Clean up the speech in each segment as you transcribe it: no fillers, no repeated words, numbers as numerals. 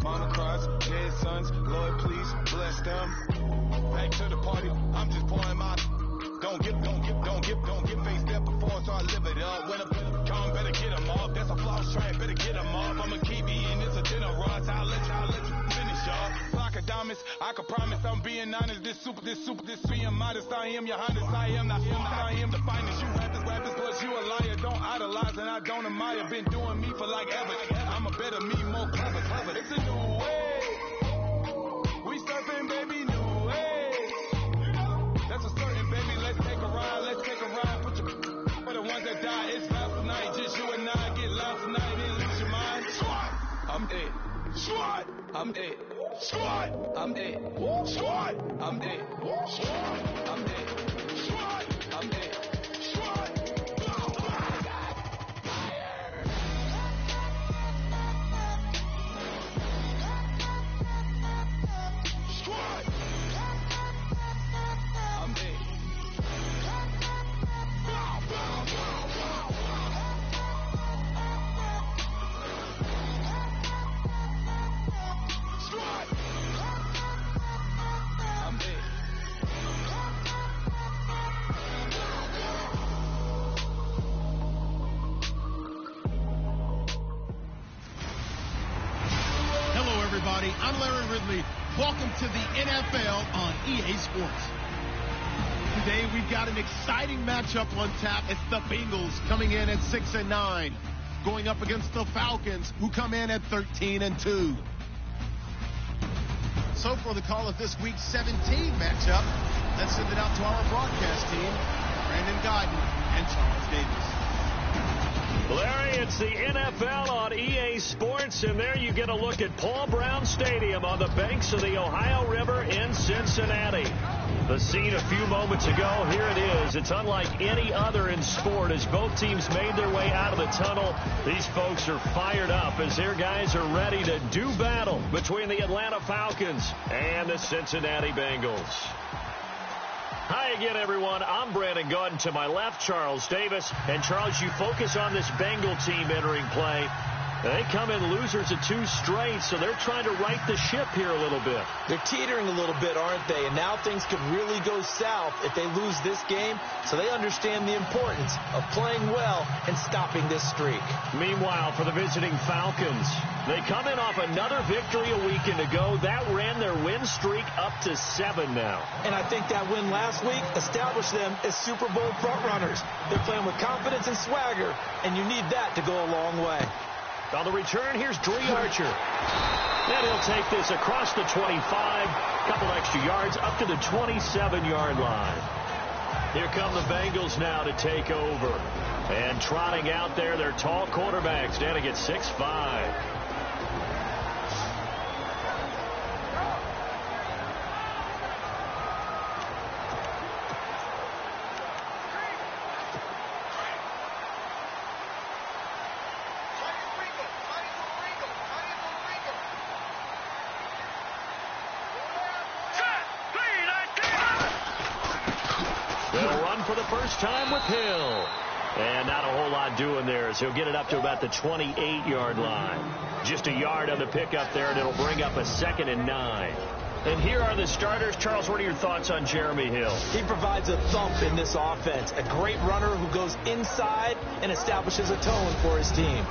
Mama cries, dead sons, Lord please bless them. Back to the party, I'm just pouring my. Don't get faced there before, so I live it up. When a come, better get them up. That's a floss track, better get them up. I'ma keep eating this a dinner rush. I'll let you finish up. Flockadamus, I can promise I'm being honest. This being modest. I am your highness. I am not I am the finest. You rappers, plus you a liar. Don't idolize and I don't admire. Been doing me for like ever. I'm a better me, more clever. It's a new way. We surfing, baby, new way. That's a certain, baby. Let's take a ride. Put your for the ones that die. It's loud tonight. Just you and I get loud tonight and lose your mind. Squad, I'm it. Squad, I'm it. Squad, I'm it. Squad, I'm it. Squad, I'm it. Squad, I'm it. Squad. I'm Larry Ridley. Welcome to the NFL on EA Sports. Today we've got an exciting matchup on tap. It's the Bengals coming in at 6-9, going up against the Falcons, who come in at 13-2. So for the call of this week's 17 matchup, let's send it out to our broadcast team, Brandon Guyton and Charles Davis. Larry, it's the NFL on EA Sports, and there you get a look at Paul Brown Stadium on the banks of the Ohio River in Cincinnati. The scene a few moments ago, here it is. It's unlike any other in sport as both teams made their way out of the tunnel. These folks are fired up as their guys are ready to do battle between the Atlanta Falcons and the Cincinnati Bengals. Hi again, everyone. I'm Brandon Guyton. To my left, Charles Davis. And, Charles, you focus on this Bengal team entering play. They come in losers of 2 straight, so they're trying to right the ship here a little bit. They're teetering a little bit, aren't they? And now things could really go south if they lose this game, so they understand the importance of playing well and stopping this streak. Meanwhile, for the visiting Falcons, they come in off another victory a weekend ago. That ran their win streak up to 7 now. And I think that win last week established them as Super Bowl frontrunners. They're playing with confidence and swagger, and you need that to go a long way. On the return, here's Dre Archer. And he'll take this across the 25, couple extra yards, up to the 27-yard line. Here come the Bengals now to take over. And trotting out there, their tall quarterback, standing at 6'5". Time with Hill. And not a whole lot doing there as he'll get it up to about the 28-yard line. Just a yard on the pickup there, and it'll bring up a 2nd and 9. And here are the starters. Charles, what are your thoughts on Jeremy Hill? He provides a thump in this offense. A great runner who goes inside and establishes a tone for his team.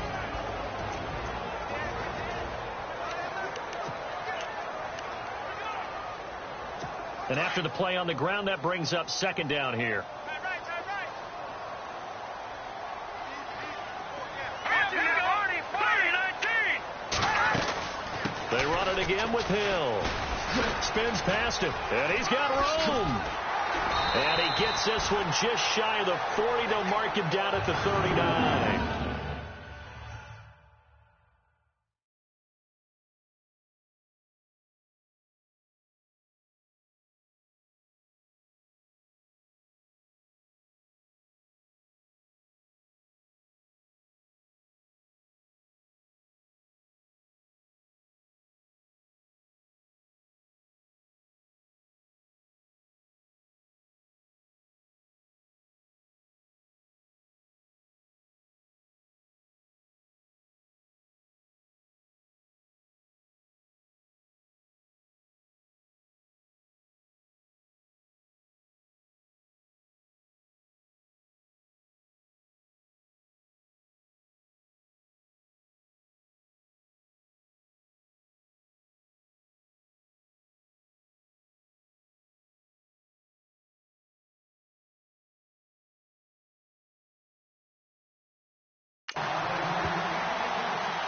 And after the play on the ground, that brings up 2nd down here. They run it again with Hill. Spins past him, and he's got room. And he gets this one just shy of the 40 to mark him down at the 39.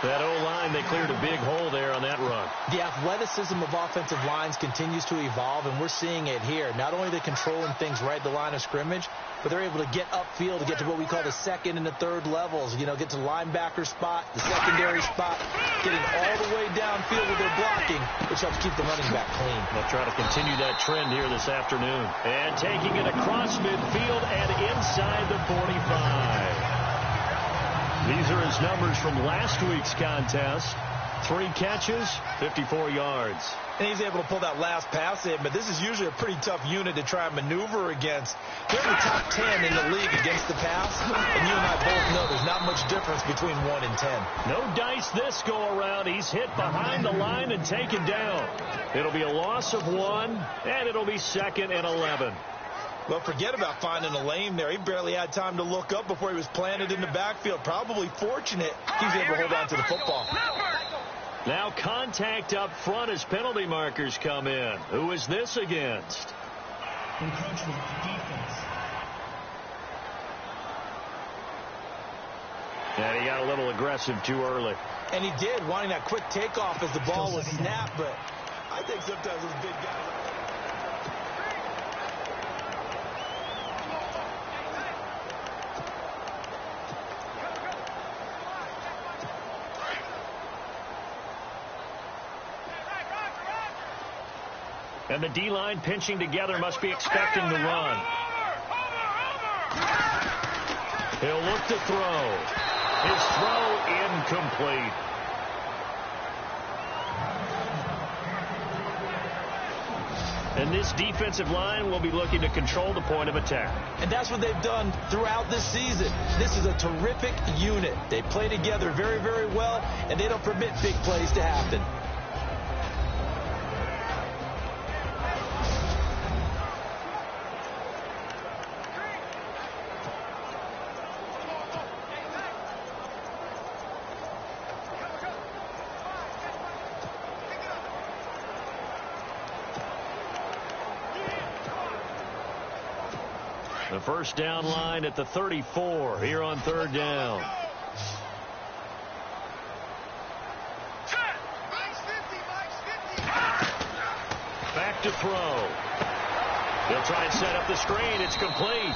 That O-line, they cleared a big hole there on that run. The athleticism of offensive lines continues to evolve, and we're seeing it here. Not only are they controlling things right at the line of scrimmage, but they're able to get upfield to get to what we call the second and the third levels. You know, get to the linebacker spot, the secondary spot, getting all the way downfield with their blocking, which helps keep the running back clean. They'll try to continue that trend here this afternoon. And taking it across midfield and inside the 45. These are his numbers from last week's contest. 3 catches, 54 yards. And he's able to pull that last pass in, but this is usually a pretty tough unit to try and maneuver against. They're in the top 10 in the league against the pass, and you and I both know there's not much difference between 1 and 10. No dice this go-around. He's hit behind the line and taken down. It'll be a loss of 1, and it'll be 2nd and 11. Well, forget about finding a lane there. He barely had time to look up before he was planted in the backfield. Probably fortunate he was able to hold on to the football. Now contact up front as penalty markers come in. Who is this against? Encroachment defense. And he got a little aggressive too early. And he did, wanting that quick takeoff as the ball was snapped. But I think sometimes those big guys... And the D-line pinching together must be expecting the run. He'll look to throw. His throw incomplete. And this defensive line will be looking to control the point of attack. And that's what they've done throughout this season. This is a terrific unit. They play together very, very well, and they don't permit big plays to happen. The first down line at the 34 here on 3rd down. Back to throw. They'll try and set up the screen. It's complete.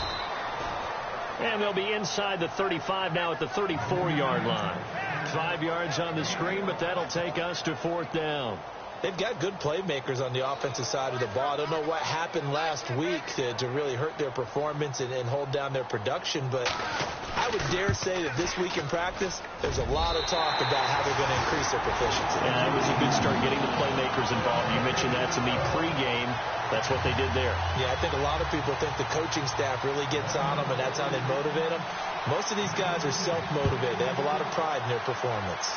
And they'll be inside the 35 now at the 34-yard line. 5 yards on the screen, but that'll take us to 4th down. They've got good playmakers on the offensive side of the ball. I don't know what happened last week to really hurt their performance and hold down their production, but I would dare say that this week in practice, there's a lot of talk about how they're going to increase their proficiency. Yeah, it was a good start getting the playmakers involved. You mentioned that to me pregame. That's what they did there. Yeah, I think a lot of people think the coaching staff really gets on them, and that's how they motivate them. Most of these guys are self-motivated. They have a lot of pride in their performance.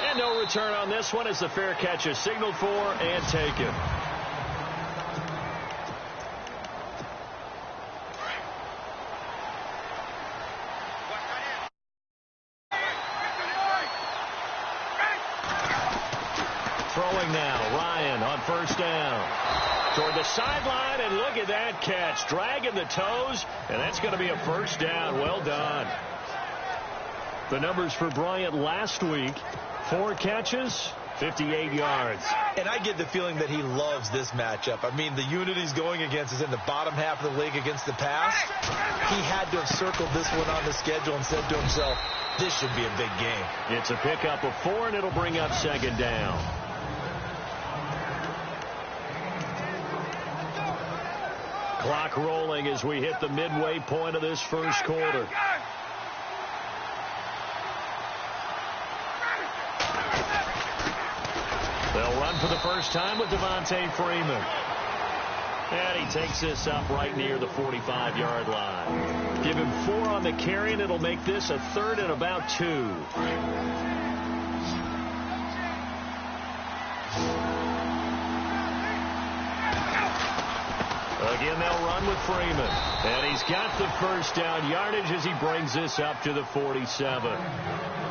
And no return on this one as the fair catch is signaled for and taken. Throwing now, Ryan on 1st down. Toward the sideline, and look at that catch. Dragging the toes, and that's going to be a 1st down. Well done. The numbers for Bryant last week: 4 catches, 58 yards. And I get the feeling that he loves this matchup. I mean, the unit he's going against is in the bottom half of the league against the pass. He had to have circled this one on the schedule and said to himself, this should be a big game. It's a pickup of 4, and it'll bring up 2nd down. Clock rolling as we hit the midway point of this first quarter. They'll run for the first time with Devontae Freeman. And he takes this up right near the 45-yard line. Give him 4 on the carry, and it'll make this a 3rd and about 2. Again, they'll run with Freeman. And he's got the first down yardage as he brings this up to the 47.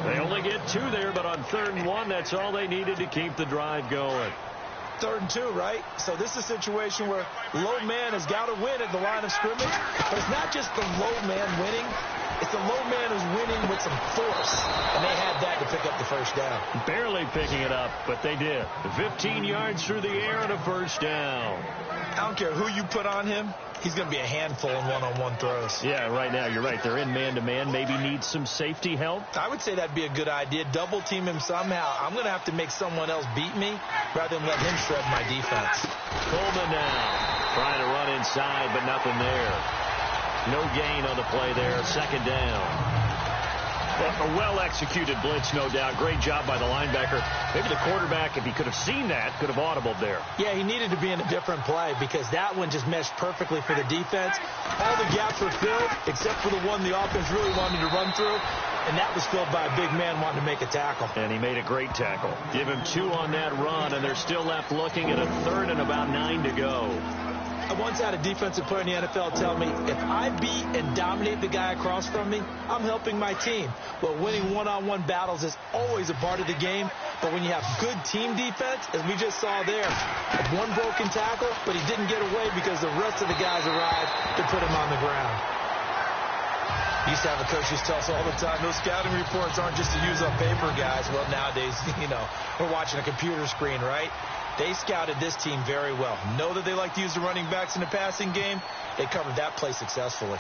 They only get 2 there, but on 3rd and 1, that's all they needed to keep the drive going. 3rd and 2, right? So this is a situation where low man has got to win at the line of scrimmage. But it's not just the low man winning. It's the low man who's winning with some force, and they had that to pick up the first down. Barely picking it up, but they did. 15 yards through the air and a first down. I don't care who you put on him. He's going to be a handful in one-on-one throws. Yeah, right now, you're right. They're in man-to-man. Maybe need some safety help. I would say that'd be a good idea. Double team him somehow. I'm going to have to make someone else beat me rather than let him shred my defense. Coleman now trying to run inside, but nothing there. No gain on the play there. Second down. A well-executed blitz, no doubt. Great job by the linebacker. Maybe the quarterback, if he could have seen that, could have audibled there. Yeah, he needed to be in a different play because that one just meshed perfectly for the defense. All the gaps were filled except for the one the offense really wanted to run through, and that was filled by a big man wanting to make a tackle. And he made a great tackle. Give him 2 on that run, and they're still left looking at a third and about 9 to go. I once had a defensive player in the NFL tell me, if I beat and dominate the guy across from me, I'm helping my team. Well, winning one-on-one battles is always a part of the game, but when you have good team defense, as we just saw there, one broken tackle, but he didn't get away because the rest of the guys arrived to put him on the ground. Used to have a coach used to tell us all the time, those scouting reports aren't just to use on paper, guys. Well, nowadays, we're watching a computer screen, right? They scouted this team very well. Know that they like to use the running backs in the passing game. They covered that play successfully.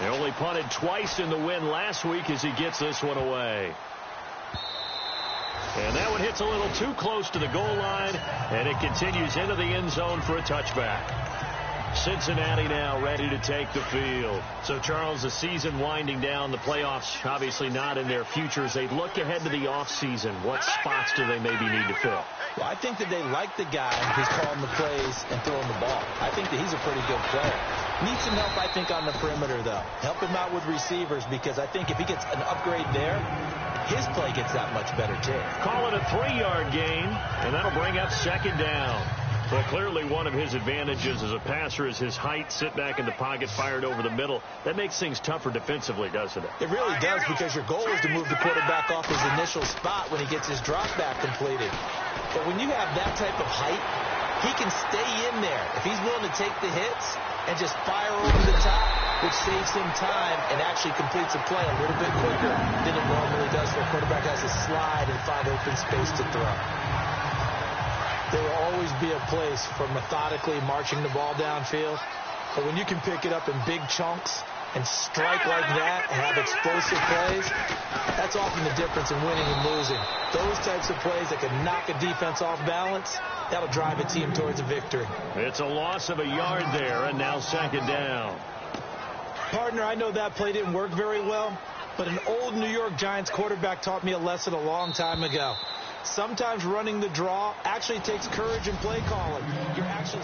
They only punted twice in the win last week as he gets this one away. And that one hits a little too close to the goal line, and it continues into the end zone for a touchback. Cincinnati now ready to take the field. So, Charles, the season winding down, the playoffs obviously not in their future. As they look ahead to the offseason, what spots do they maybe need to fill? Well, I think that they like the guy who's calling the plays and throwing the ball. I think that he's a pretty good player. Needs some help, I think, on the perimeter, though. Help him out with receivers because I think if he gets an upgrade there, his play gets that much better, too. Call it a 3-yard gain, and that'll bring up second down. Well, clearly one of his advantages as a passer is his height, sit back in the pocket, fired over the middle. That makes things tougher defensively, doesn't it? It really does because your goal is to move the quarterback off his initial spot when he gets his drop back completed. But when you have that type of height, he can stay in there. If he's willing to take the hits and just fire over the top, which saves him time and actually completes a play a little bit quicker than it normally does for a quarterback has to slide and find open space to throw. There will always be a place for methodically marching the ball downfield. But when you can pick it up in big chunks and strike like that and have explosive plays, that's often the difference in winning and losing. Those types of plays that can knock a defense off balance, that'll drive a team towards a victory. It's a loss of a yard there, and now second down. Partner, I know that play didn't work very well, but an old New York Giants quarterback taught me a lesson a long time ago. Sometimes running the draw actually takes courage in play calling. You're actually...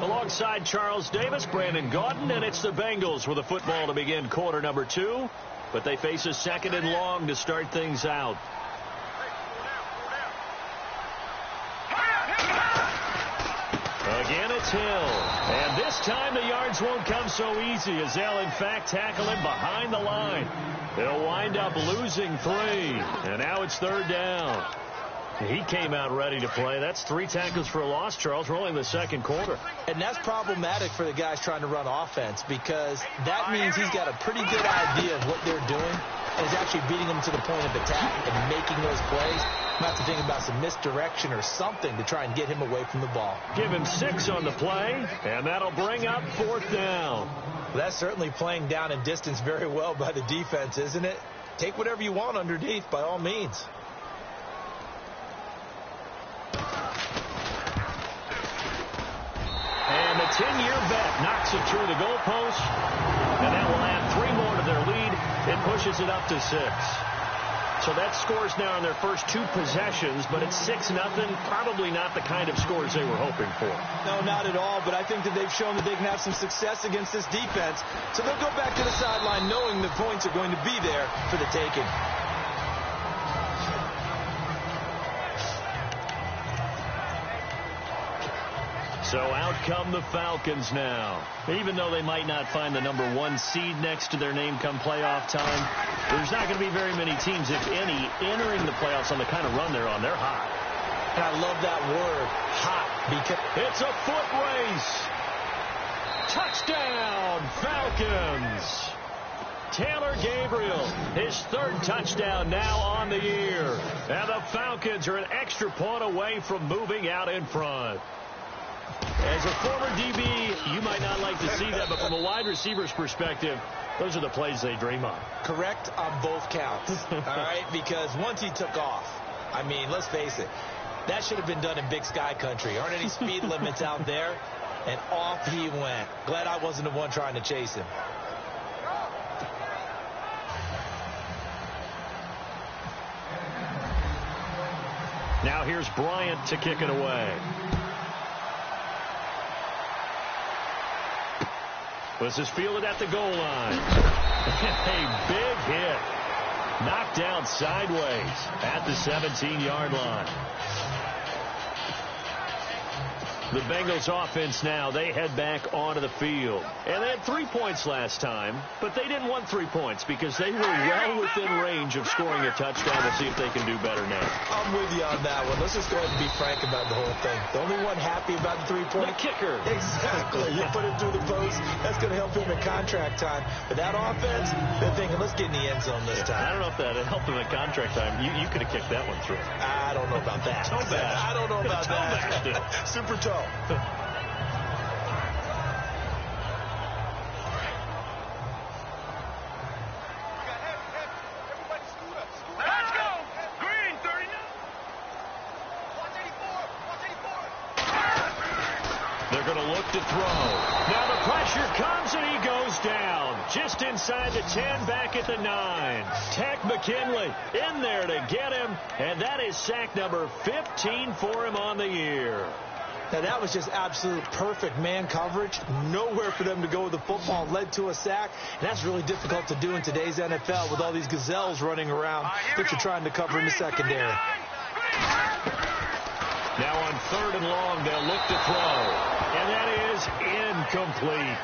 Alongside Charles Davis, Brandon Gaudin, and it's the Bengals with a football to begin quarter number 2. But they face a second and long to start things out. Again, it's Hill. And this time the yards won't come so easy as they'll, in fact, tackle him behind the line. They'll wind up losing 3. And now it's third down. He came out ready to play. That's 3 tackles for a loss, Charles. We're only in the second quarter. And that's problematic for the guys trying to run offense because that means he's got a pretty good idea of what they're doing and is actually beating them to the point of attack and making those plays. I'm have to think about some misdirection or something to try and get him away from the ball. Give him 6 on the play, and that'll bring up fourth down. Well, that's certainly playing down and distance very well by the defense, isn't it? Take whatever you want underneath, by all means. And the 10-year vet knocks it through the goalpost, and that will add 3 more to their lead. It pushes it up to 6. So that scores now in their first 2 possessions, but it's 6-0. Probably not the kind of scores they were hoping for. No, not at all, but I think that they've shown that they can have some success against this defense. So they'll go back to the sideline knowing the points are going to be there for the taking. So out come the Falcons now. Even though they might not find the number 1 seed next to their name come playoff time, there's not going to be very many teams, if any, entering the playoffs on the kind of run they're on. They're hot. And I love that word, hot, because it's a foot race. Touchdown, Falcons. Taylor Gabriel, his third touchdown now on the year. And the Falcons are an extra point away from moving out in front. As a former DB, you might not like to see that, but from a wide receiver's perspective, those are the plays they dream of. Correct on both counts, all right? Because once he took off, I mean, let's face it, that should have been done in Big Sky country. Aren't any speed limits out there? And off he went. Glad I wasn't the one trying to chase him. Now here's Bryant to kick it away. This is fielded at the goal line. A big hit. Knocked down sideways at the 17-yard line. The Bengals offense now, they head back onto the field. And they had 3 points last time, but they didn't want 3 points because they were well within range of scoring a touchdown. We'll see if they can do better now. I'm with you on that one. Let's just go ahead and be frank about the whole thing. The only one happy about the 3-point. The kicker. Exactly. You put him through the post. That's going to help him in contract time. But that offense, they're thinking, let's get in the end zone this time. I don't know if that helped him in contract time. You could have kicked that one through. I don't know about that. Toe bash. I don't know about Toe that. bash still. Super toe. They're going to look to throw. Now the pressure comes and he goes down. Just inside the 10, back at the 9. Tech McKinley in there to get him. And that is sack number 15 for him on the year. Now, that was just absolute perfect man coverage. Nowhere for them to go with the football. Led to a sack. And that's really difficult to do in today's NFL with all these gazelles running around that you're trying to cover in the secondary. Now on 3rd and long, they'll look to throw. And that is incomplete.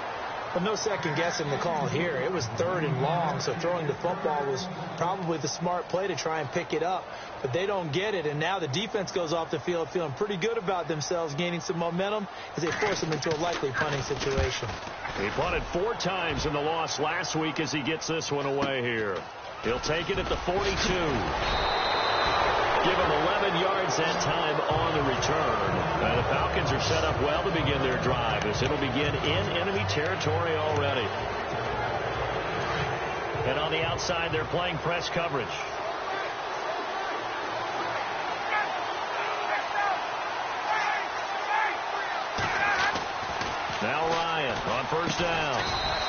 Well, no second guessing the call here. It was 3rd and long, so throwing the football was probably the smart play to try and pick it up. But they don't get it, and now the defense goes off the field feeling pretty good about themselves, gaining some momentum as they force them into a likely punting situation. He punted 4 times in the loss last week as he gets this one away here. He'll take it at the 42. Give him 11 yards that time on the return. The Falcons are set up well to begin their drive as it'll begin in enemy territory already. And on the outside, they're playing press coverage. Now Ryan on 1st down.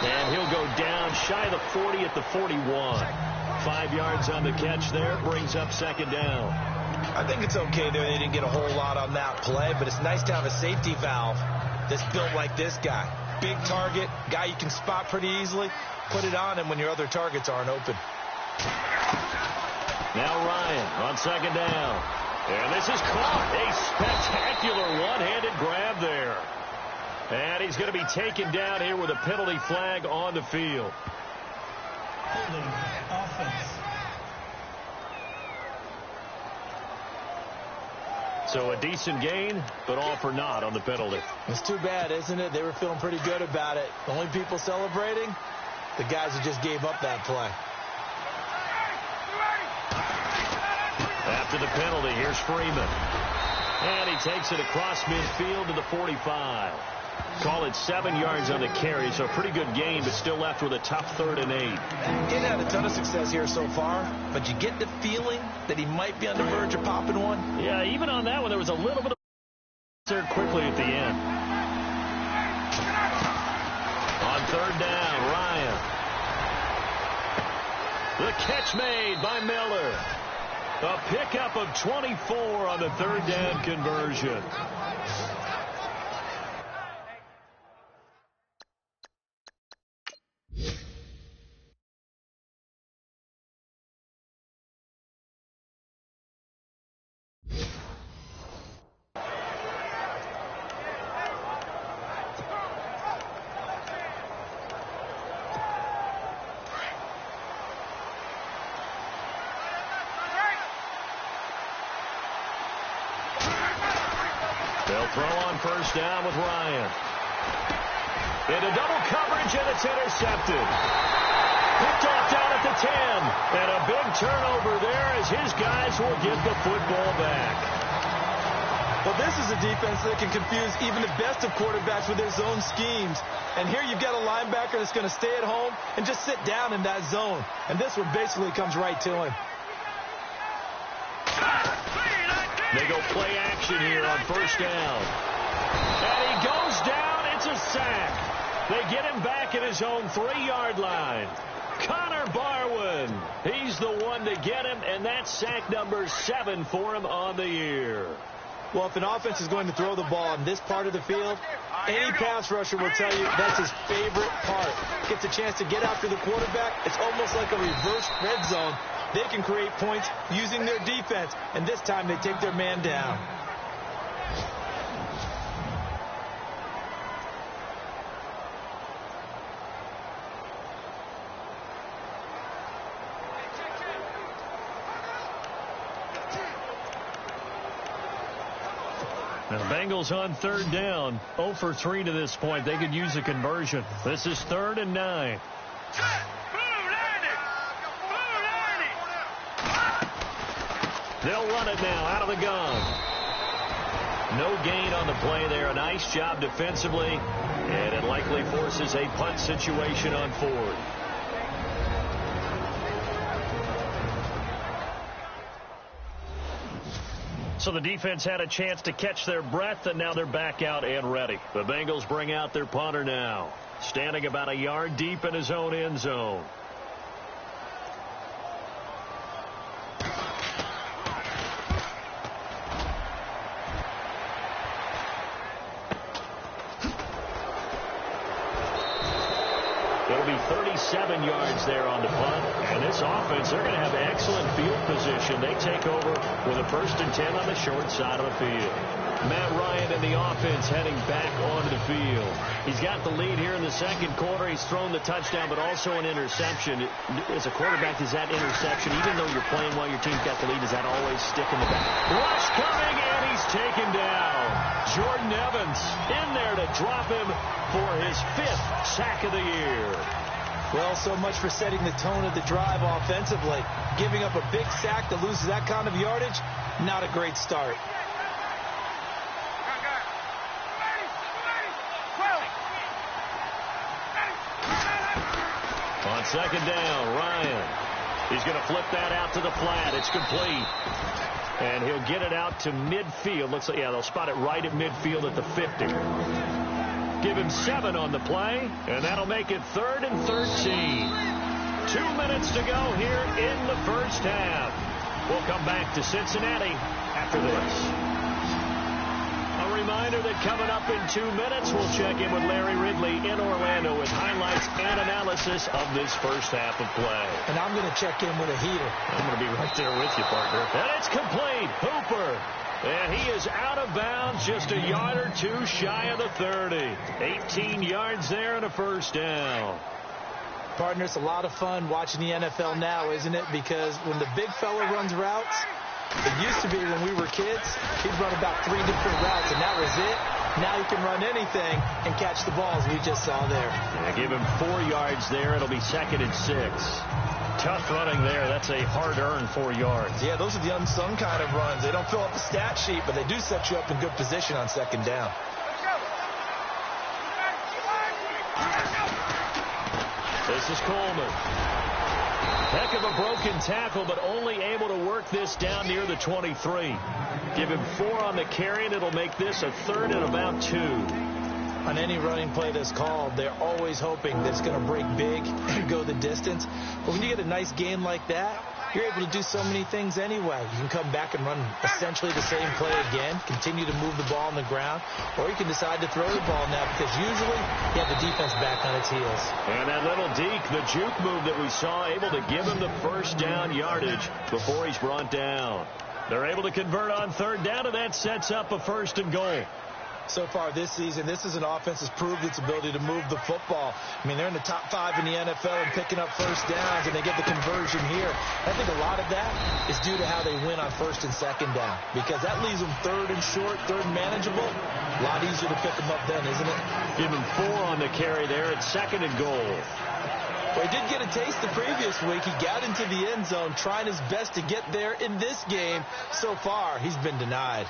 And he'll go down shy of the 40 at the 41. 5 yards on the catch there, brings up 2nd down. I think it's okay there. They didn't get a whole lot on that play, but it's nice to have a safety valve that's built like this guy. Big target, guy you can spot pretty easily. Put it on him when your other targets aren't open. Now Ryan on 2nd down. And this is caught. A spectacular one-handed grab there. And he's going to be taken down here with a penalty flag on the field. Holding offense. So a decent gain, but all for naught on the penalty. It's too bad, isn't it? They were feeling pretty good about it. The only people celebrating, the guys who just gave up that play. After the penalty, here's Freeman. And he takes it across midfield to the 45. Call it 7 yards on the carry, so a pretty good game, but still left with a tough 3rd and 8. Didn't have a ton of success here so far, but you get the feeling that he might be on the verge of popping one. Yeah, even on that one, there was a little bit of there quickly at the end. On 3rd down, Ryan. The catch made by Miller. A pickup of 24 on the 3rd down conversion. They'll throw on 1st down with Ryan. Into double coverage, and it's intercepted. Picked off down at the 10. And a big turnover there as his guys will get the football back. Well, this is a defense that can confuse even the best of quarterbacks with their zone schemes. And here you've got a linebacker that's going to stay at home and just sit down in that zone. And this one basically comes right to him. They go play action here on first down. And he goes down. It's a sack. They get him back at his own 3-yard line. Connor Barwin. He's the one to get him, and that's sack number 7 for him on the year. Well, if an offense is going to throw the ball in this part of the field, any pass rusher will tell you that's his favorite part. Gets a chance to get after the quarterback. It's almost like a reverse red zone. They can create points using their defense, and this time they take their man down. And the Bengals on third down. 0 for 3 to this point. They could use a conversion. This is 3rd and 9. They'll run it now out of the gun. No gain on the play there. A nice job defensively. And it likely forces a punt situation on 4th. So the defense had a chance to catch their breath, and now they're back out and ready. The Bengals bring out their punter now, standing about a yard deep in his own end zone. It'll be 37 yards there on the punt. And this offense, they're going to have excellent field position. They take over with a 1st and 10 on the short side of the field. Matt Ryan and the offense heading back onto the field. He's got the lead here in the second quarter. He's thrown the touchdown, but also an interception. As a quarterback, is that interception, even though you're playing while your team's got the lead, does that always stick in the back? Rush coming, and he's taken down. Jordan Evans in there to drop him for his 5th sack of the year. Well, so much for setting the tone of the drive offensively. Giving up a big sack that loses that kind of yardage, not a great start. On second down, Ryan. He's going to flip that out to the flat. It's complete. And he'll get it out to midfield. Looks like, yeah, they'll spot it right at midfield at the 50. Give him 7 on the play, and that'll make it 3rd and 13. 2 minutes to go here in the first half. We'll come back to Cincinnati after this. A reminder that coming up in 2 minutes, we'll check in with Larry Ridley in Orlando with highlights and analysis of this first half of play. And I'm going to check in with a heater. I'm going to be right there with you, partner. And it's complete. Hooper. And he is out of bounds, just a yard or 2 shy of the 30. 18 yards there and a first down. Partner, it's a lot of fun watching the NFL now, isn't it? Because when the big fella runs routes, it used to be when we were kids, he'd run about 3 different routes, and that was it. Now he can run anything and catch the balls we just saw there. Yeah, give him 4 yards there. It'll be 2nd and 6. Tough running there. That's a hard-earned 4 yards. Yeah, those are the unsung kind of runs. They don't fill up the stat sheet, but they do set you up in good position on second down. This is Coleman. Heck of a broken tackle, but only able to work this down near the 23. Give him 4 on the carry, and it'll make this a 3rd and about 2. On any running play that's called, they're always hoping that it's going to break big and go the distance. But when you get a nice game like that, you're able to do so many things anyway. You can come back and run essentially the same play again, continue to move the ball on the ground, or you can decide to throw the ball now because usually you have the defense back on its heels. And that little deke, the juke move that we saw, able to give him the first down yardage before he's brought down. They're able to convert on 3rd down, and that sets up a 1st and goal. So far this season, this is an offense that's proved its ability to move the football. I mean, they're in the top 5 in the NFL in picking up first downs, and they get the conversion here. I think a lot of that is due to how they win on first and second down, because that leaves them third and short, third and manageable. A lot easier to pick them up then, isn't it? Give him 4 on the carry there at second and goal. Well, he did get a taste the previous week. He got into the end zone trying his best to get there in this game. So far, he's been denied.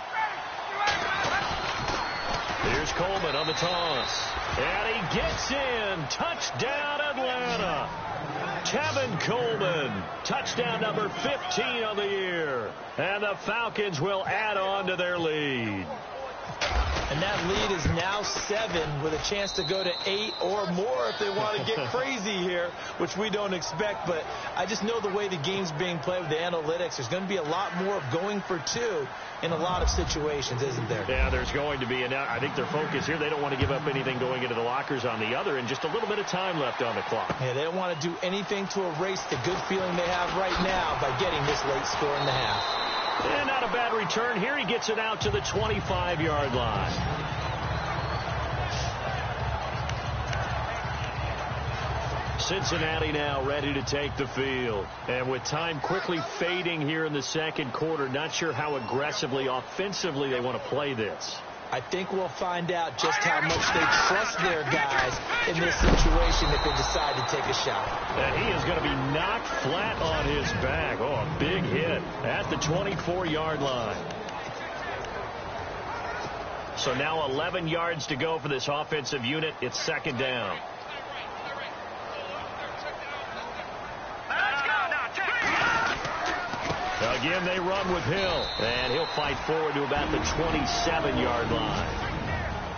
Here's Coleman on the toss. And he gets in. Touchdown, Atlanta. Tevin Coleman. Touchdown number 15 on the year. And the Falcons will add on to their lead. And that lead is now 7 with a chance to go to 8 or more if they want to get crazy here, which we don't expect. But I just know the way the game's being played with the analytics, there's going to be a lot more of going for 2 in a lot of situations, isn't there? Yeah, there's going to be. And I think their focus here, they don't want to give up anything going into the lockers on the other, and just a little bit of time left on the clock. Yeah, they don't want to do anything to erase the good feeling they have right now by getting this late score in the half. And not a bad return here. He gets it out to the 25-yard line. Cincinnati now ready to take the field. And with time quickly fading here in the second quarter, not sure how aggressively, offensively they want to play this. I think we'll find out just how much they trust their guys in this situation if they decide to take a shot. And he is going to be knocked flat on his back. Oh, a big hit at the 24-yard line. So now 11 yards to go for this offensive unit. It's second down. Again, they run with Hill, and he'll fight forward to about the 27-yard line.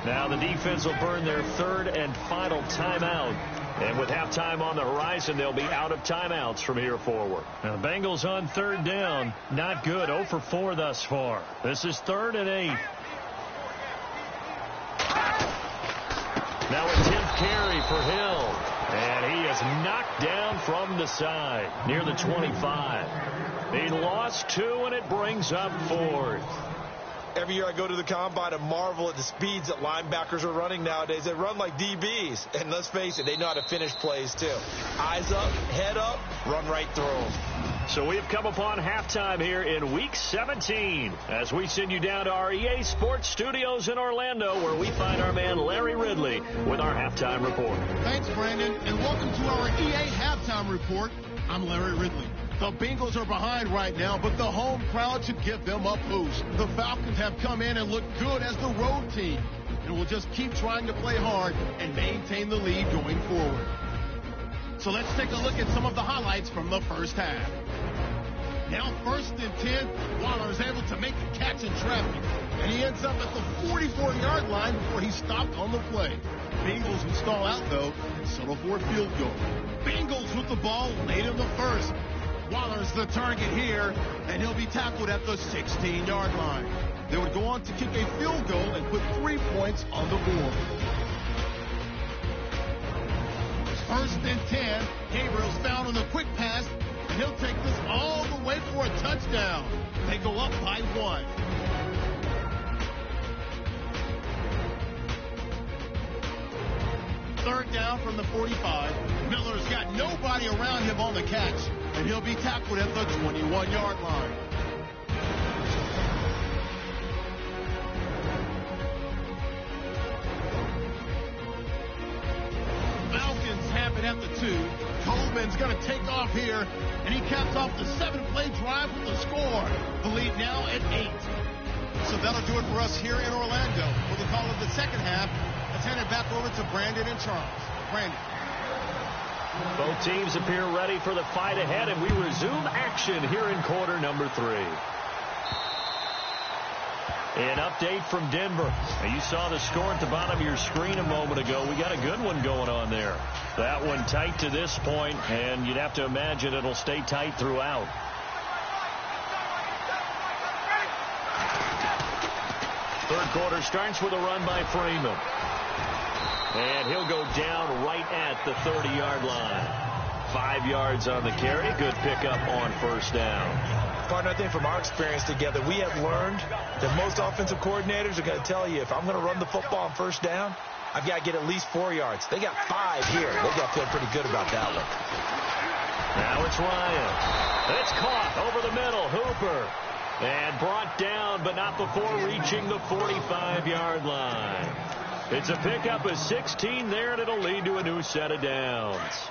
Now the defense will burn their third and final timeout. And with halftime on the horizon, they'll be out of timeouts from here forward. Now, the Bengals on third down. Not good. 0 for 4 thus far. This is 3rd and 8. Now a 10th carry for Hill. And he is knocked down from the side near the 25. He lost 2, and it brings up 4th. Every year I go to the combine and marvel at the speeds that linebackers are running nowadays. They run like DBs. And let's face it, they know how to finish plays too. Eyes up, head up, run right through them. So we've come upon halftime here in Week 17 as we send you down to our EA Sports Studios in Orlando, where we find our man Larry Ridley with our halftime report. Thanks, Brandon, and welcome to our EA Halftime Report. I'm Larry Ridley. The Bengals are behind right now, but the home crowd should give them a boost. The Falcons have come in and looked good as the road team, and will just keep trying to play hard and maintain the lead going forward. So let's take a look at some of the highlights from the first half. Now 1st and 10, Waller is able to make a catch in traffic, and he ends up at the 44-yard line before he's stopped on the play. Bengals would stall out, though, and settle for a field goal. Bengals with the ball late in the first. Waller's the target here, and he'll be tackled at the 16-yard line. They would go on to kick a field goal and put 3 points on the board. 1st and 10, Gabriel's found on the quick pass, and he'll take this all the way for a touchdown. They go up by 1. Third down from the 45. Miller's got nobody around him on the catch, and he'll be tackled at the 21-yard line. Falcons have it at the 2. Coleman's going to take off here, and he caps off the 7-play drive with the score. The lead now at 8. So that'll do it for us here in Orlando. For the call of the second half, let's hand it back over to Brandon and Charles. Brandon. Both teams appear ready for the fight ahead, and we resume action here in quarter number 3. An update from Denver. Now, you saw the score at the bottom of your screen a moment ago. We got a good one going on there. That one tight to this point, and you'd have to imagine it'll stay tight throughout. Third quarter starts with a run by Freeman. And he'll go down right at the 30-yard line. 5 yards on the carry. Good pickup on first down. Partner, I think from our experience together, we have learned that most offensive coordinators are going to tell you, if I'm going to run the football on first down, I've got to get at least 4 yards. They got 5 here. They got to feel pretty good about that one. Now it's Ryan. It's caught over the middle. Hooper. And brought down, but not before reaching the 45-yard line. It's a pickup of 16 there, and it'll lead to a new set of downs.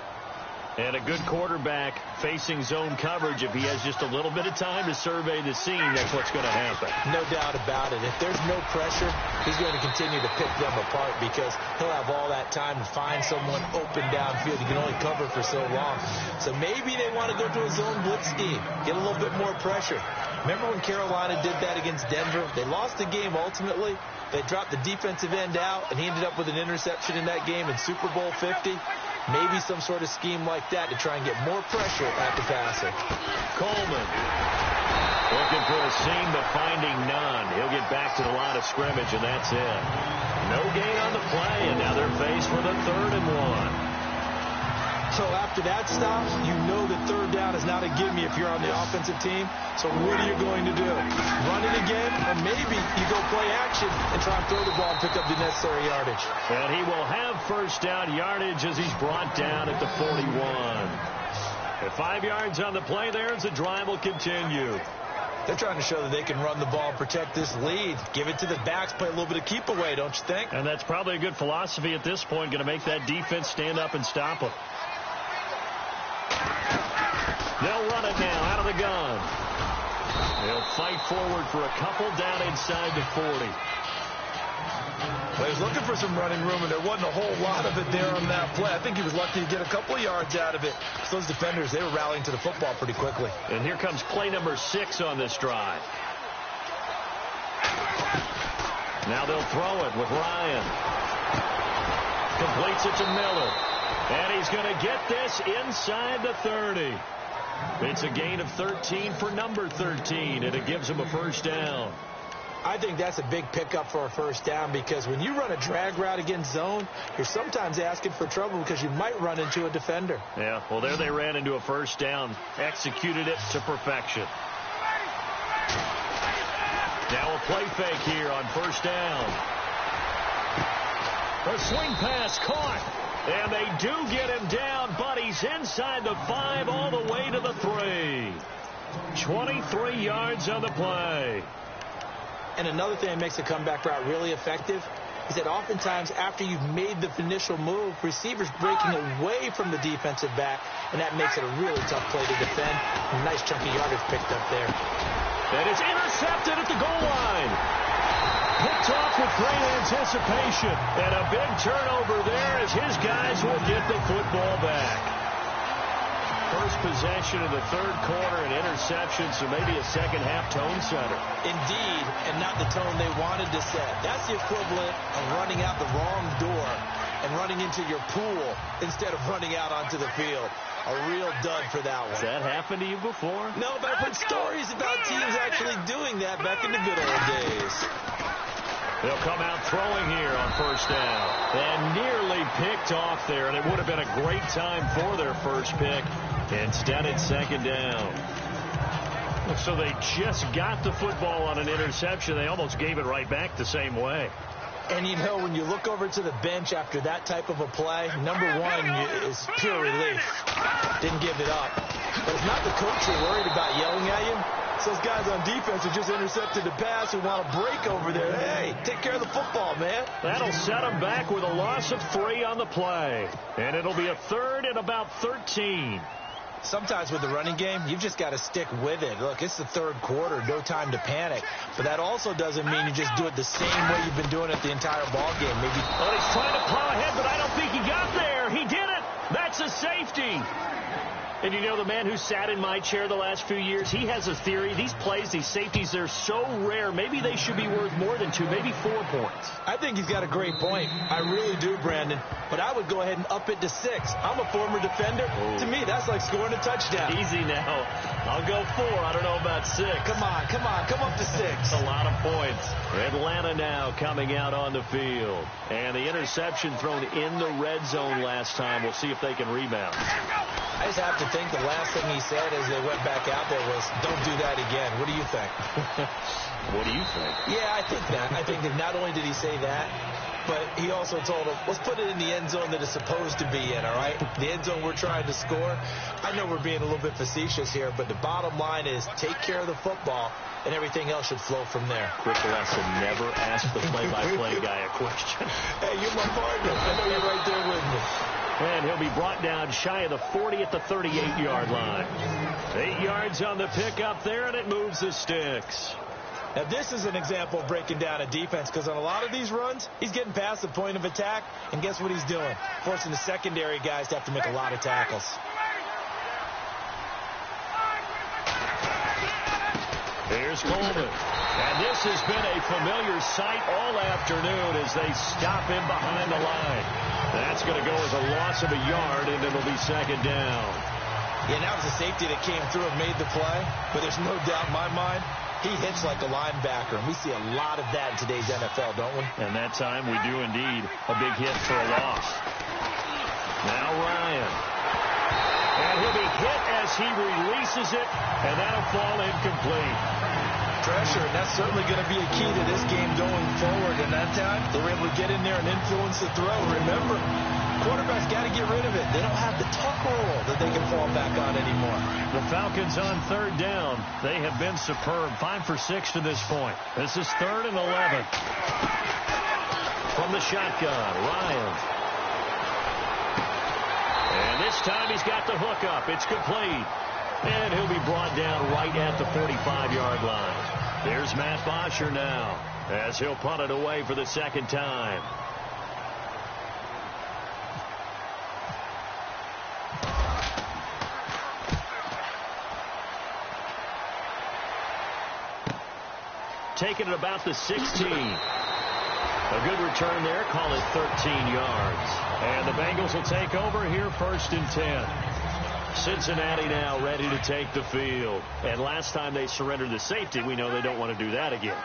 And a good quarterback facing zone coverage, if he has just a little bit of time to survey the scene, that's what's going to happen. No doubt about it. If there's no pressure, he's going to continue to pick them apart because he'll have all that time to find someone open downfield. He can only cover for so long. So maybe they want to go to a zone blitz scheme, get a little bit more pressure. Remember when Carolina did that against Denver? They lost the game ultimately. They dropped the defensive end out, and he ended up with an interception in that game in Super Bowl 50. Maybe some sort of scheme like that to try and get more pressure at the passer. Coleman looking for a seam, but finding none. He'll get back to the line of scrimmage, and that's it. No gain on the play, and now they're faced with a 3rd and 1. So after that stop, you know that third down is not a gimme if you're on the offensive team. So what are you going to do? Run it again, or maybe you go play action and try and throw the ball and pick up the necessary yardage. And he will have first down yardage as he's brought down at the 41. At 5 yards on the play there as the drive will continue. They're trying to show that they can run the ball and protect this lead. Give it to the backs, play a little bit of keep away, don't you think? And that's probably a good philosophy at this point, going to make that defense stand up and stop them. They'll run it now out of the gun. They'll fight forward for a couple down inside the 40. Well, he was looking for some running room, and there wasn't a whole lot of it there on that play. I think he was lucky to get a couple of yards out of it. So those defenders, they were rallying to the football pretty quickly. And here comes play number 6 on this drive. Now they'll throw it with Ryan. Completes it to Miller. And he's going to get this inside the 30. It's a gain of 13 for number 13, and it gives him a first down. I think that's a big pickup for a first down because when you run a drag route against zone, you're sometimes asking for trouble because you might run into a defender. Yeah, well, there they ran into a first down, executed it to perfection. Now a play fake here on first down. A swing pass caught. And they do get him down, but he's inside the 5 all the way to the 3. 23 yards on the play. And another thing that makes a comeback route really effective is that oftentimes after you've made the initial move, receivers breaking away from the defensive back, and that makes it a really tough play to defend. A nice chunky yardage picked up there. And it's intercepted at the goal line. Picked off with great anticipation. And a big turnover there as his guys will get the football back. First possession of the 3rd quarter, an interception, so maybe a second-half tone setter. Indeed, and not the tone they wanted to set. That's the equivalent of running out the wrong door and running into your pool instead of running out onto the field. A real dud for that one. Has that happened to you before? No, but I've heard stories about teams actually doing that back in the good old days. They'll come out throwing here on first down. And nearly picked off there, and it would have been a great time for their first pick. Instead, it's second down. So they just got the football on an interception. They almost gave it right back the same way. And, you know, when you look over to the bench after that type of a play, number one is pure relief. Didn't give it up. But it's not the coach you're worried about yelling at you. It's those guys on defense who just intercepted the pass who want to break over there. Hey, take care of the football, man. That'll set them back with a loss of 3 on the play. And it'll be a 3rd and about 13. Sometimes with the running game, you've just got to stick with it. Look, it's the 3rd quarter, no time to panic. But that also doesn't mean you just do it the same way you've been doing it the entire ball game. Maybe. Well, he's trying to plow ahead, but I don't think he got there. He did it. That's a safety. And you know, the man who sat in my chair the last few years, he has a theory. These plays, these safeties, they're so rare. Maybe they should be worth more than 2, maybe 4 points. I think he's got a great point. I really do, Brandon. But I would go ahead and up it to 6. I'm a former defender. Ooh. To me, that's like scoring a touchdown. Easy now. I'll go 4. I don't know about 6. Come on. Come up to 6. A lot of points. Atlanta now coming out on the field. And the interception thrown in the red zone last time. We'll see if they can rebound. I just have to think the last thing he said as they went back out there was, don't do that again. What do you think? What do you think? Yeah, I think that. I think that not only did he say that, but he also told him, let's put it in the end zone that it's supposed to be in, all right? The end zone we're trying to score. I know we're being a little bit facetious here, but the bottom line is take care of the football, and everything else should flow from there. Quick lesson, never ask the play-by-play guy a question. Hey, you're my partner. I know you're right there with me. And he'll be brought down shy of the 40 at the 38-yard line. 8 yards on the pickup there, and it moves the sticks. Now, this is an example of breaking down a defense, because on a lot of these runs, he's getting past the point of attack, and guess what he's doing? Forcing the secondary guys to have to make a lot of tackles. Here's Coleman. And this has been a familiar sight all afternoon as they stop him behind the line. That's going to go as a loss of a yard, and it'll be second down. Yeah, that was a safety that came through and made the play, but there's no doubt in my mind, he hits like a linebacker, and we see a lot of that in today's NFL, don't we? And that time we do indeed. A big hit for a loss. Now Ryan. And he'll be hit as he releases it, and that'll fall incomplete. Pressure, and that's certainly going to be a key to this game going forward. And that time, they were able to get in there and influence the throw. Remember, quarterbacks got to get rid of it. They don't have the tuck roll that they can fall back on anymore. The Falcons on third down. They have been superb. 5 for 6 to this point. This is 3rd and 11. From the shotgun, Ryan. And this time he's got the hook up. It's complete. And he'll be brought down right at the 45-yard line. There's Matt Bosher now as he'll punt it away for the second time. Taking it about the 16. A good return there. Call it 13 yards. And the Bengals will take over here 1st and 10. Cincinnati now ready to take the field. And last time they surrendered the safety, we know they don't want to do that again.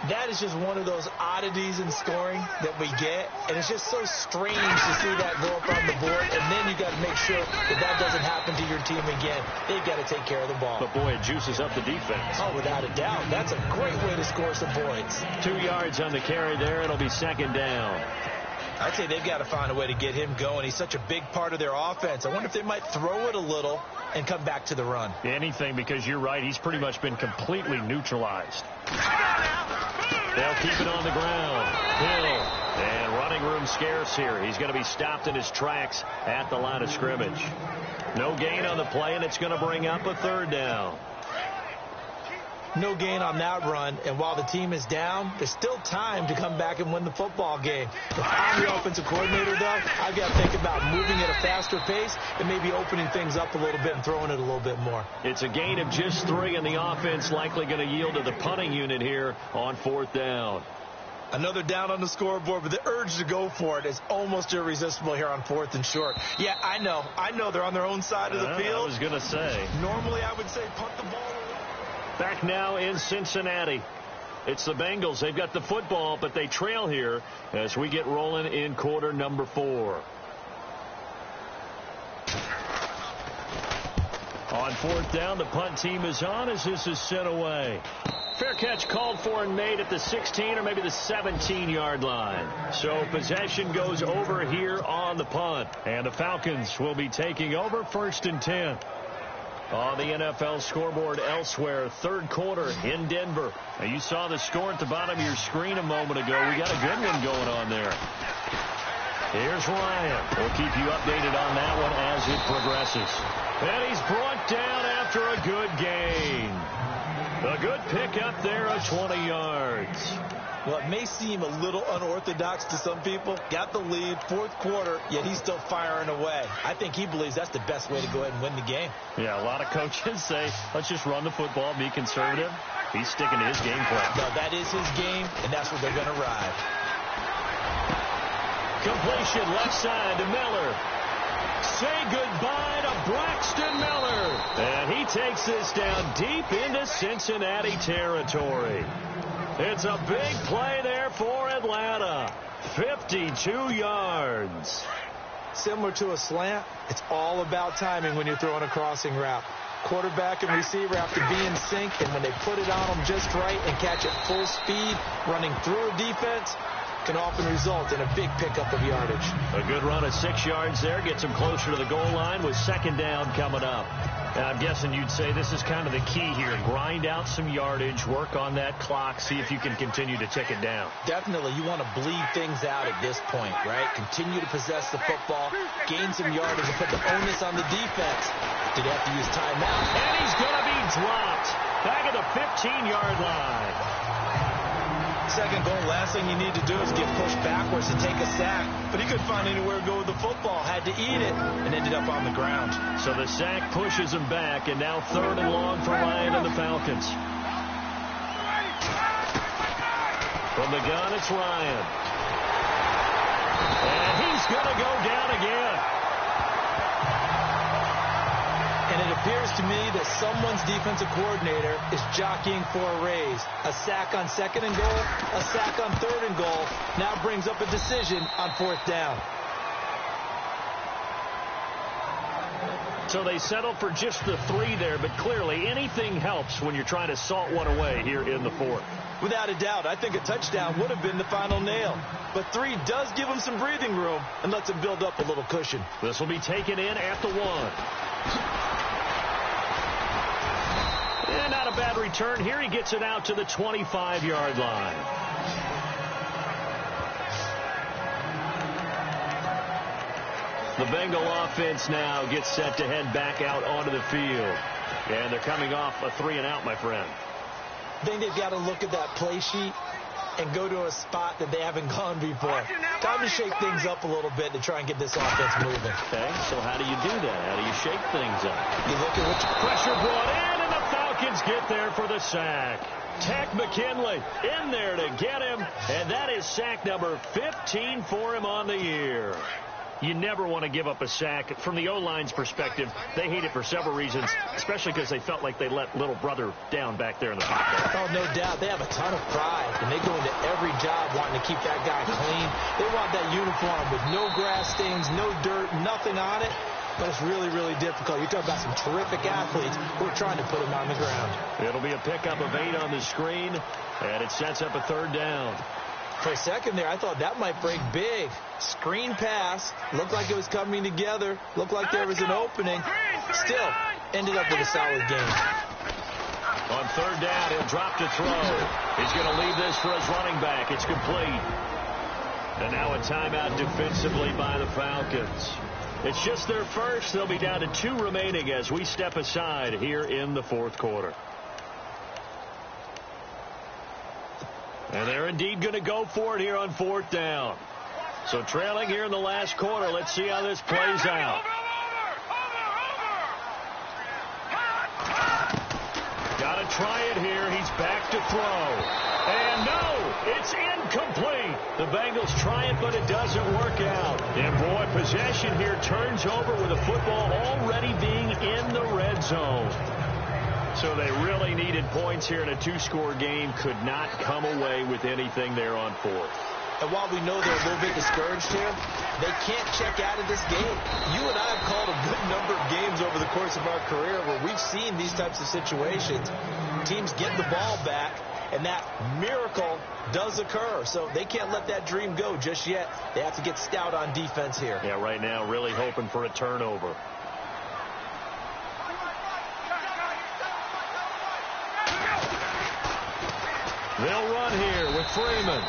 That is just one of those oddities in scoring that we get. And it's just so strange to see that go up on the board. And then you got to make sure that doesn't happen to your team again. They've got to take care of the ball. But, boy, it juices up the defense. Oh, without a doubt. That's a great way to score some points. 2 yards on the carry there. It'll be second down. I'd say they've got to find a way to get him going. He's such a big part of their offense. I wonder if they might throw it a little and come back to the run. Anything, because you're right. He's pretty much been completely neutralized. They'll keep it on the ground. Hill. And running room scarce here. He's going to be stopped in his tracks at the line of scrimmage. No gain on the play, and it's going to bring up a 3rd down. No gain on that run, and while the team is down, there's still time to come back and win the football game. If I'm the offensive coordinator, though, I've got to think about moving at a faster pace and maybe opening things up a little bit and throwing it a little bit more. It's a gain of just 3, and the offense likely going to yield to the punting unit here on 4th down. Another down on the scoreboard, but the urge to go for it is almost irresistible here on 4th and short. Yeah, I know they're on their own side of the field. I was going to say. Normally, I would say punt the ball away. Back now in Cincinnati. It's the Bengals. They've got the football, but they trail here as we get rolling in quarter number 4. On 4th down, the punt team is on as this is sent away. Fair catch called for and made at the 16 or maybe the 17-yard line. So possession goes over here on the punt. And the Falcons will be taking over 1st and 10. On the NFL scoreboard elsewhere, 3rd quarter in Denver. Now you saw the score at the bottom of your screen a moment ago. We got a good one going on there. Here's Ryan. We'll keep you updated on that one as it progresses. And he's brought down after a good gain. A good pickup there of 20 yards. Well, it may seem a little unorthodox to some people. Got the lead, 4th quarter, yet he's still firing away. I think he believes that's the best way to go ahead and win the game. Yeah, a lot of coaches say, let's just run the football, be conservative. He's sticking to his game plan. No, that is his game, and that's where they're going to ride. Completion left side to Miller. Say goodbye to Braxton Miller. And he takes this down deep into Cincinnati territory. It's a big play there for Atlanta. 52 yards. Similar to a slant, it's all about timing when you're throwing a crossing route. Quarterback and receiver have to be in sync, and when they put it on them just right and catch it full speed, running through a defense, can often result in a big pickup of yardage. A good run of 6 yards there gets them closer to the goal line with second down coming up. Now, I'm guessing you'd say this is kind of the key here. Grind out some yardage, work on that clock, see if you can continue to tick it down. Definitely. You want to bleed things out at this point, right? Continue to possess the football, gain some yardage, and put the onus on the defense. Did he have to use timeout? And he's going to be dropped back at the 15-yard line. Second goal, last thing you need to do is get pushed backwards to take a sack. But he couldn't find anywhere to go with the football. Had to eat it and ended up on the ground. So the sack pushes him back, and now 3rd and long for Ryan and the Falcons. From the gun, it's Ryan. And he's going to go down again. And it appears to me that someone's defensive coordinator is jockeying for a raise. A sack on 2nd and goal, a sack on 3rd and goal, now brings up a decision on 4th down. So they settle for just the 3 there, but clearly anything helps when you're trying to salt one away here in the 4th. Without a doubt, I think a touchdown would have been the final nail. But 3 does give him some breathing room and lets him build up a little cushion. This will be taken in at the 1. And not a bad return here. He gets it out to the 25-yard line. The Bengal offense now gets set to head back out onto the field. And they're coming off a 3-and-out, my friend. I think they've got to look at that play sheet and go to a spot that they haven't gone before. Time to shake things up a little bit to try and get this offense moving. Okay, so how do you do that? How do you shake things up? You look at what pressure brought in, and the Falcons get there for the sack. Tech McKinley in there to get him, and that is sack number 15 for him on the year. You never want to give up a sack. From the O-line's perspective, they hate it for several reasons, especially because they felt like they let little brother down back there in the pocket. Oh, no doubt. They have a ton of pride, and they go into every job wanting to keep that guy clean. They want that uniform with no grass stains, no dirt, nothing on it. But it's really, really difficult. You're talking about some terrific athletes who are trying to put him on the ground. It'll be a pickup of 8 on the screen, and it sets up a 3rd down. For a second there, I thought that might break big. Screen pass. Looked like it was coming together. Looked like there was an opening. Still, ended up with a solid game. On 3rd down, he'll drop to throw. He's going to leave this for his running back. It's complete. And now a timeout defensively by the Falcons. It's just their first. They'll be down to 2 remaining as we step aside here in the 4th quarter. And they're indeed going to go for it here on 4th down. So trailing here in the last quarter. Let's see how this plays out. Got to try it here. He's back to throw. And no, it's incomplete. The Bengals try it, but it doesn't work out. And boy, possession here turns over with the football already being in the red zone. So they really needed points here in a 2-score game. Could not come away with anything there on 4th. And while we know they're a little bit discouraged here, they can't check out of this game. You and I have called a good number of games over the course of our career where we've seen these types of situations. Teams get the ball back, and that miracle does occur. So they can't let that dream go just yet. They have to get stout on defense here. Yeah, right now really hoping for a turnover. They'll run here with Freeman.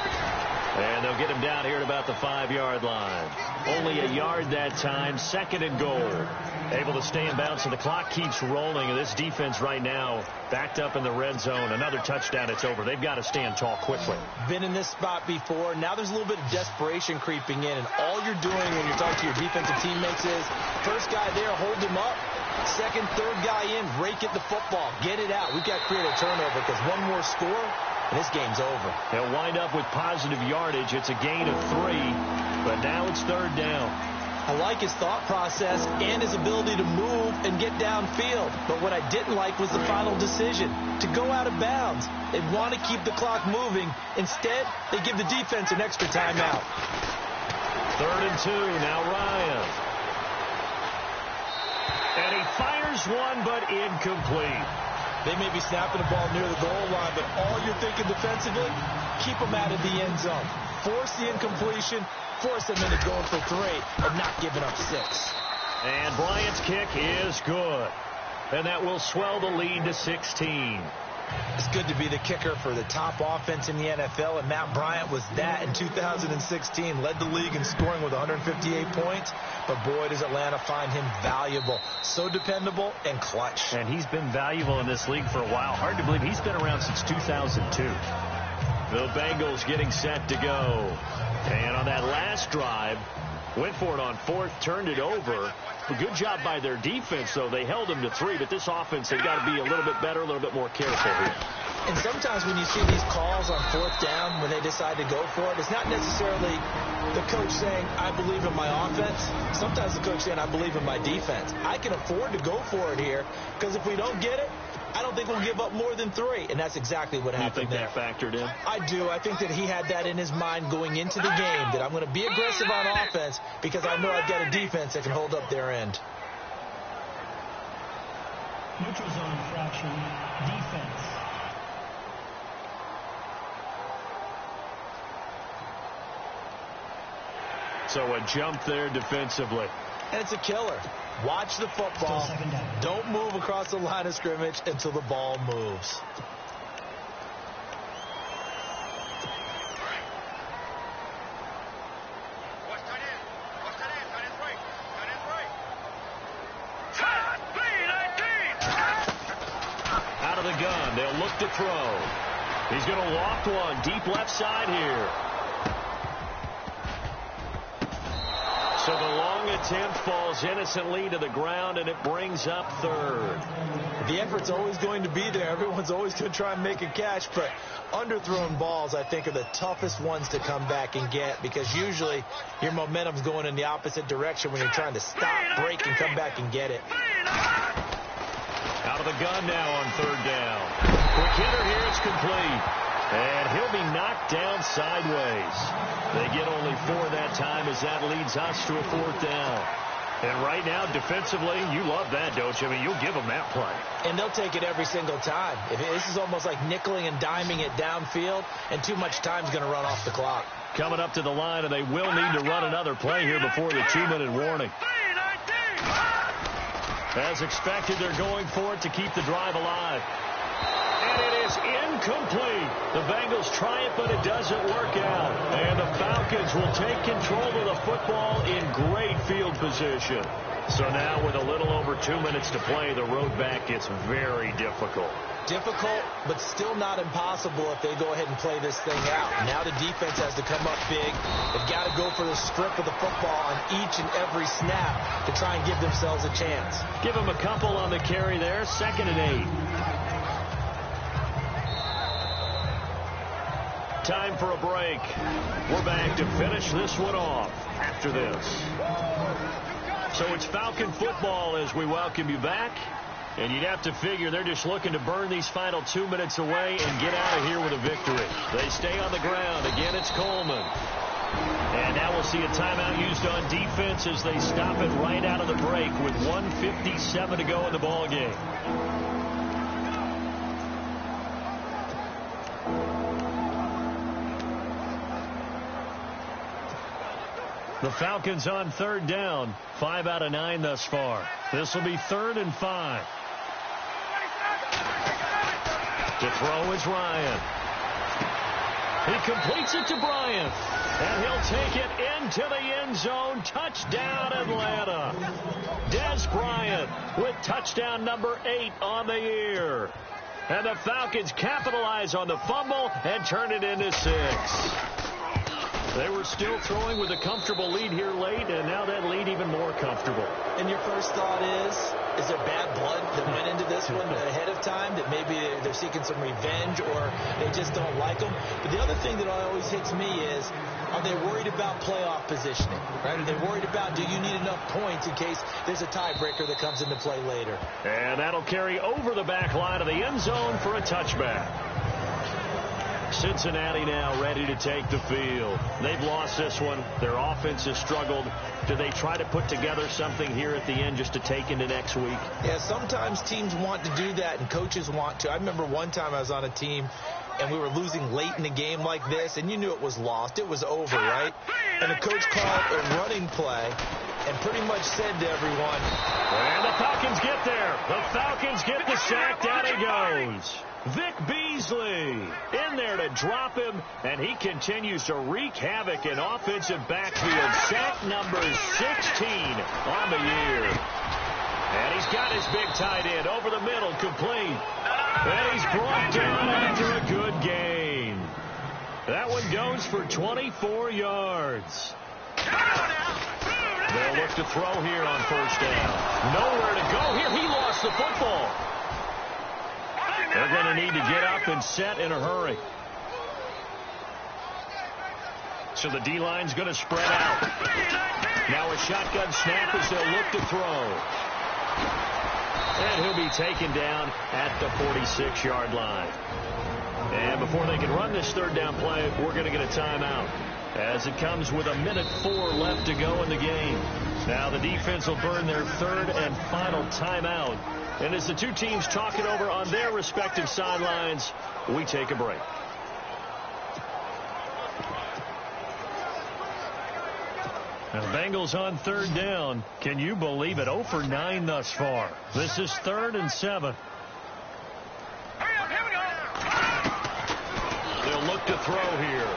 And they'll get him down here at about the 5-yard line. Only a yard that time. 2nd and goal. Able to stay in bounds, and the clock keeps rolling. And this defense right now backed up in the red zone. Another touchdown, it's over. They've got to stand tall quickly. Been in this spot before. Now there's a little bit of desperation creeping in. And all you're doing when you're talking to your defensive teammates is, first guy there, hold him up. 2nd, 3rd guy in, rake at the football. Get it out. We've got to create a turnover because one more score, and this game's over. They'll wind up with positive yardage. It's a gain of 3, but now it's 3rd down. I like his thought process and his ability to move and get downfield. But what I didn't like was the final decision, to go out of bounds. They want to keep the clock moving. Instead, they give the defense an extra timeout. 3rd and 2, now Ryan. And he fires one, but incomplete. They may be snapping the ball near the goal line, but all you're thinking defensively, keep them out of the end zone. Force the incompletion, force them into going for 3 and not giving up 6. And Bryant's kick is good. And that will swell the lead to 16. It's good to be the kicker for the top offense in the NFL, and Matt Bryant was that in 2016. Led the league in scoring with 158 points, but boy, does Atlanta find him valuable. So dependable and clutch. And he's been valuable in this league for a while. Hard to believe he's been around since 2002. The Bengals getting set to go. And on that last drive, went for it on 4th, turned it over. A good job by their defense, though. They held them to 3, but this offense, they've got to be a little bit better, a little bit more careful here. And sometimes when you see these calls on 4th down, when they decide to go for it, it's not necessarily the coach saying, I believe in my offense. Sometimes the coach saying, I believe in my defense. I can afford to go for it here, because if we don't get it, I don't think we'll give up more than 3, and that's exactly what happened there. You think that factored in? I do. I think that he had that in his mind going into the game, that I'm going to be aggressive on offense because I know I've got a defense that can hold up their end. Neutral zone infraction, defense. So a jump there defensively. And it's a killer. Watch the football. Don't move across the line of scrimmage until the ball moves. Out of the gun. They'll look to throw. He's going to loft one deep left side here. So the long attempt falls innocently to the ground, and it brings up 3rd. The effort's always going to be there. Everyone's always going to try and make a catch, but underthrown balls, I think, are the toughest ones to come back and get, because usually your momentum's going in the opposite direction when you're trying to stop, break, and come back and get it. Out of the gun now on 3rd down. Quick hitter here, it's complete. And he'll be knocked down sideways. They get only 4 that time as that leads us to a 4th down. And right now, defensively, you love that, don't you? I mean, you'll give them that play. And they'll take it every single time. This is almost like nickeling and diming it downfield, and too much time's going to run off the clock. Coming up to the line, and they will need to run another play here before the 2-minute warning. As expected, they're going for it to keep the drive alive. And it is incomplete. The Bengals try it, but it doesn't work out. And the Falcons will take control of the football in great field position. So now with a little over 2 minutes to play, the road back gets very difficult. Difficult, but still not impossible if they go ahead and play this thing out. Now the defense has to come up big. They've got to go for the strip of the football on each and every snap to try and give themselves a chance. Give them a couple on the carry there. 2nd and 8. Time for a break. We're back to finish this one off after this. So it's Falcon football as we welcome you back. And you'd have to figure they're just looking to burn these final 2 minutes away and get out of here with a victory. They stay on the ground. Again, it's Coleman. And now we'll see a timeout used on defense as they stop it right out of the break with 1:57 to go in the ball game. The Falcons on 3rd down. 5 out of 9 thus far. This will be 3rd and 5. To throw is Ryan. He completes it to Bryant. And he'll take it into the end zone. Touchdown, Atlanta. Des Bryant with touchdown number 8 on the year. And the Falcons capitalize on the fumble and turn it into 6. They were still throwing with a comfortable lead here late, and now that lead even more comfortable. And your first thought is there bad blood that went into this one ahead of time, that maybe they're seeking some revenge or they just don't like them? But the other thing that always hits me is, are they worried about playoff positioning? Right? Are they worried about, do you need enough points in case there's a tiebreaker that comes into play later? And that'll carry over the back line of the end zone for a touchback. Cincinnati now ready to take the field. They've lost this one. Their offense has struggled. Do they try to put together something here at the end just to take into next week? Yeah, sometimes teams want to do that and coaches want to. I remember one time I was on a team and we were losing late in the game like this, and you knew it was lost. It was over, right? And the coach called a running play and pretty much said to everyone, and the Falcons get there. The Falcons get the sack. Down he goes. Vic Beasley in there to drop him, and he continues to wreak havoc in offensive backfield. Sack number 16 on the year. And he's got his big tight end over the middle, complete. And he's brought down after a good gain. That one goes for 24 yards. They'll look to throw here on first down. Nowhere to go here. He lost the football. They're going to need to get up and set in a hurry. So the D-line's going to spread out. Now a shotgun snap as they'll look to throw. And he'll be taken down at the 46-yard line. And before they can run this third down play, we're going to get a timeout, as it comes with 1:04 left to go in the game. Now the defense will burn their third and final timeout. And as the two teams talk it over on their respective sidelines, we take a break. Now the Bengals on third down. Can you believe it? 0 for 9 thus far. This is 3rd and 7. They'll look to throw here.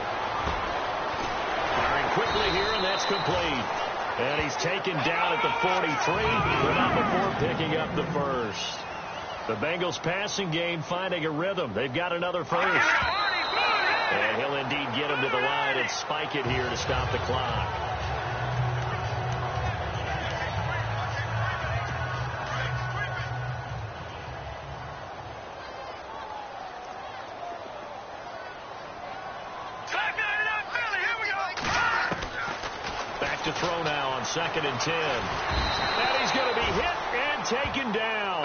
Firing quickly here, and that's complete. And he's taken down at the 43, but not before picking up the first. The Bengals passing game finding a rhythm. They've got another first. And he'll indeed get him to the line and spike it here to stop the clock. To throw now on 2nd and 10. And he's going to be hit and taken down.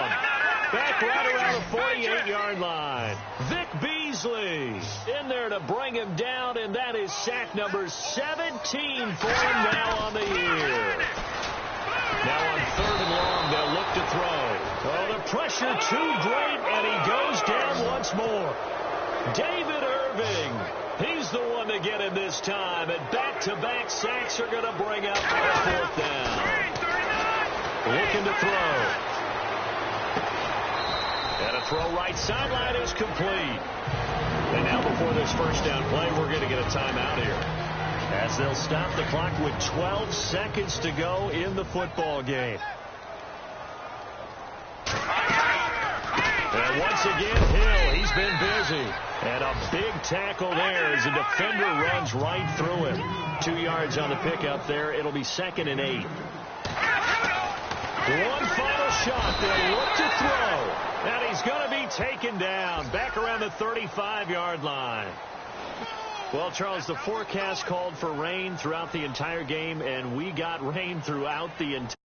Back right around the 48-yard line. Vic Beasley in there to bring him down, and that is sack number 17 for him now on the year. Now on 3rd and long, they'll look to throw. Oh, the pressure too great, and he goes down once more. David Irving. He's the one to get him this time, and back-to-back sacks are going to bring up a 4th down. Looking to throw. And a throw right sideline is complete. And now before this first down play, we're going to get a timeout here, as they'll stop the clock with 12 seconds to go in the football game. And once again, Hill, he's been busy. And a big tackle there as a defender runs right through him. 2 yards on the pickup there. It'll be 2nd and 8. One final shot. They'll look to throw. And he's going to be taken down back around the 35-yard line. Well, Charles, the forecast called for rain throughout the entire game, and we got rain throughout the entire